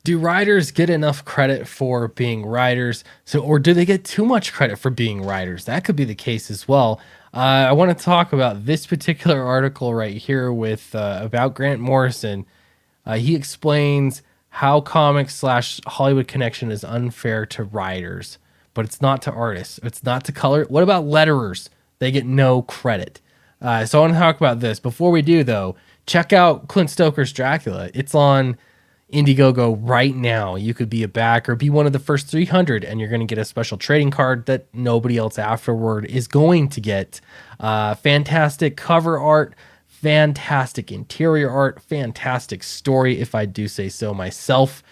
Do writers get enough credit for being writers? So, or do they get too much credit for being writers? That could be the case as well. I want to talk about this particular article right here with about Grant Morrison. He explains how comics slash Hollywood connection is unfair to writers, but it's not to artists. It's not to color. What about letterers? They get no credit. So I want to talk about this. Before we do, though, check out Clint Stoker's Dracula. It's on Indiegogo right now. You could be a backer, be one of the first 300, and you're going to get a special trading card that nobody else afterward is going to get. Fantastic cover art, fantastic interior art, fantastic story, if I do say so myself.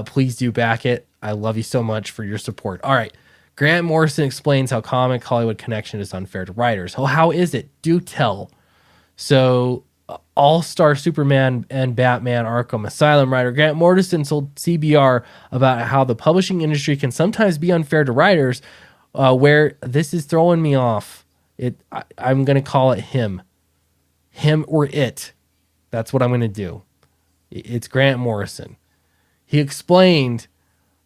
Please do back it. I love you so much for your support. All right. Grant Morrison explains how comic Hollywood connection is unfair to writers. Oh, how is it? Do tell. So, All-Star Superman and Batman Arkham Asylum writer Grant Morrison told CBR about how the publishing industry can sometimes be unfair to writers, where this is throwing me off. I'm going to call it him or it. That's what I'm going to do. It's Grant Morrison. He explained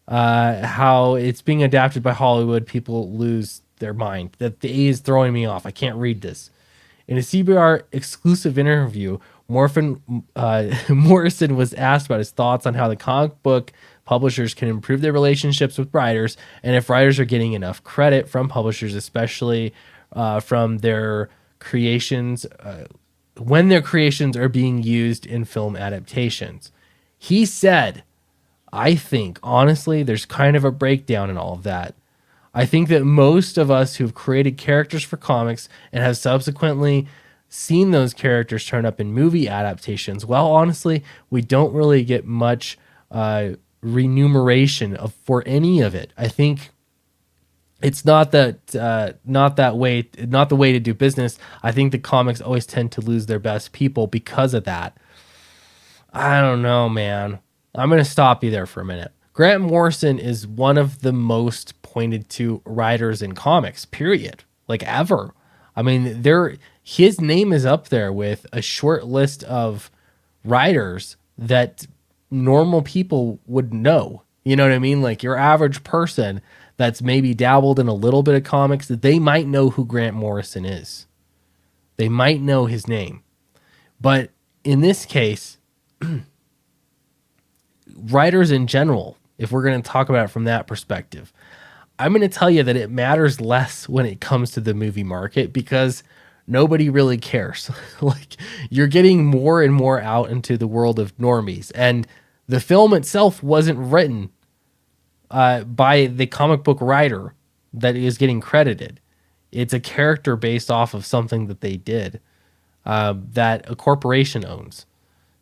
how it's being adapted by Hollywood. People lose their mind. That the A is throwing me off. I can't read this. In a CBR exclusive interview, Morrison was asked about his thoughts on how the comic book publishers can improve their relationships with writers, and if writers are getting enough credit from publishers, especially from their creations, when their creations are being used in film adaptations. He said, I think, honestly, there's kind of a breakdown in all of that. I think that most of us who've created characters for comics and have subsequently seen those characters turn up in movie adaptations, well, honestly, we don't really get much remuneration for any of it. I think it's not the way to do business. I think the comics always tend to lose their best people because of that. I don't know, man. I'm going to stop you there for a minute. Grant Morrison is one of the most pointed to writers in comics, period. Like ever. I mean, his name is up there with a short list of writers that normal people would know. You know what I mean? Like your average person that's maybe dabbled in a little bit of comics, that they might know who Grant Morrison is. They might know his name. But in this case, writers in general, if we're going to talk about it from that perspective, I'm going to tell you that it matters less when it comes to the movie market because nobody really cares. Like you're getting more and more out into the world of normies, and the film itself wasn't written by the comic book writer that is getting credited. It's a character based off of something that they did that a corporation owns.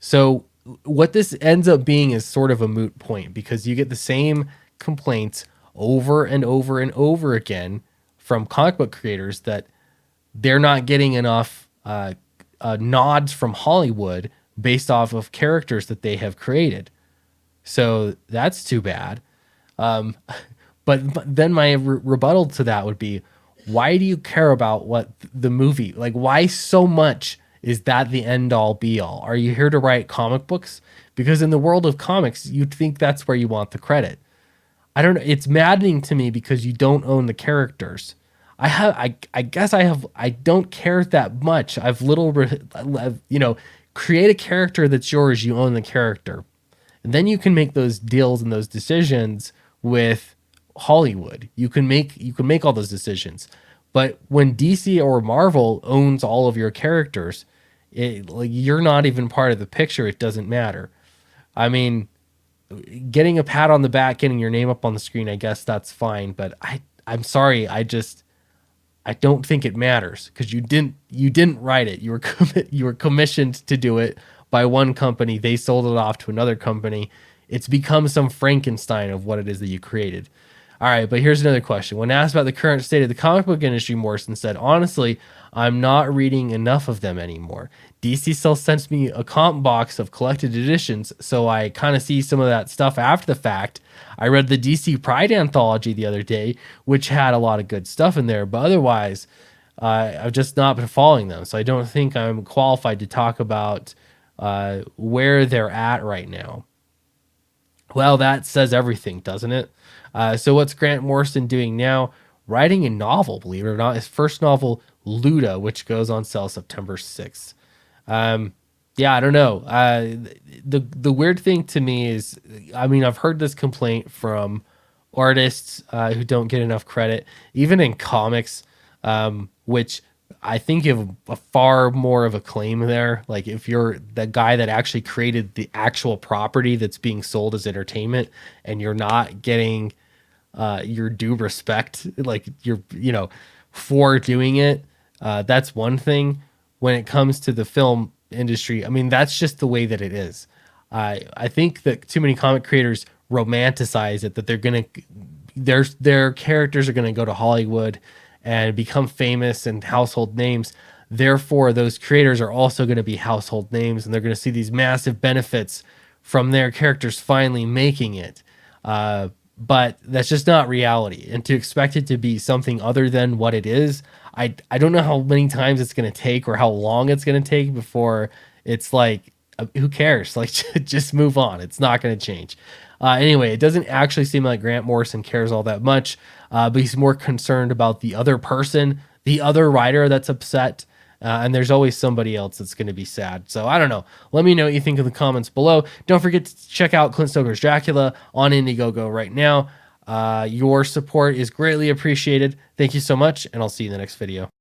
So what this ends up being is sort of a moot point because you get the same complaints over and over and over again from comic book creators that they're not getting enough nods from Hollywood based off of characters that they have created. So that's too bad. But then my rebuttal to that would be, why do you care about what the movie, like why so much? Is that the end all be all? Are you here to write comic books? Because in the world of comics, you'd think that's where you want the credit. I don't know. It's maddening to me because you don't own the characters. I guess I don't care that much. Create a character that's yours. You own the character. And then you can make those deals and those decisions with Hollywood. You can make all those decisions. But when DC or Marvel owns all of your characters, you're not even part of the picture. It doesn't matter. I mean, getting a pat on the back, getting your name up on the screen, I guess that's fine. But I'm sorry. I don't think it matters because you didn't write it. You were commissioned to do it by one company. They sold it off to another company. It's become some Frankenstein of what it is that you created. All right, but here's another question. When asked about the current state of the comic book industry, Morrison said, honestly, I'm not reading enough of them anymore. DC still sends me a comp box of collected editions, so I kind of see some of that stuff after the fact. I read the DC Pride anthology the other day, which had a lot of good stuff in there, but otherwise, I've just not been following them, so I don't think I'm qualified to talk about where they're at right now. Well, that says everything, doesn't it? So what's Grant Morrison doing now? Writing a novel, believe it or not, his first novel, Luda, which goes on sale September 6th. Um, yeah, I don't know. The weird thing to me is, I mean, I've heard this complaint from artists who don't get enough credit, even in comics, which I think you have a far more of a claim there. Like if you're the guy that actually created the actual property that's being sold as entertainment, and you're not getting your due respect, like for doing it. That's one thing. When it comes to the film industry, I mean, that's just the way that it is. I think that too many comic creators romanticize it, that their characters are gonna go to Hollywood and become famous and household names. Therefore, those creators are also going to be household names, and they're going to see these massive benefits from their characters finally making it. But that's just not reality. And to expect it to be something other than what it is, I don't know how many times it's going to take or how long it's going to take before it's like, who cares? Like, just move on. It's not going to change. Anyway, it doesn't actually seem like Grant Morrison cares all that much, but he's more concerned about the other person, the other writer that's upset. And there's always somebody else that's going to be sad. So I don't know. Let me know what you think in the comments below. Don't forget to check out Clint Stoker's Dracula on Indiegogo right now. Your support is greatly appreciated. Thank you so much, and I'll see you in the next video.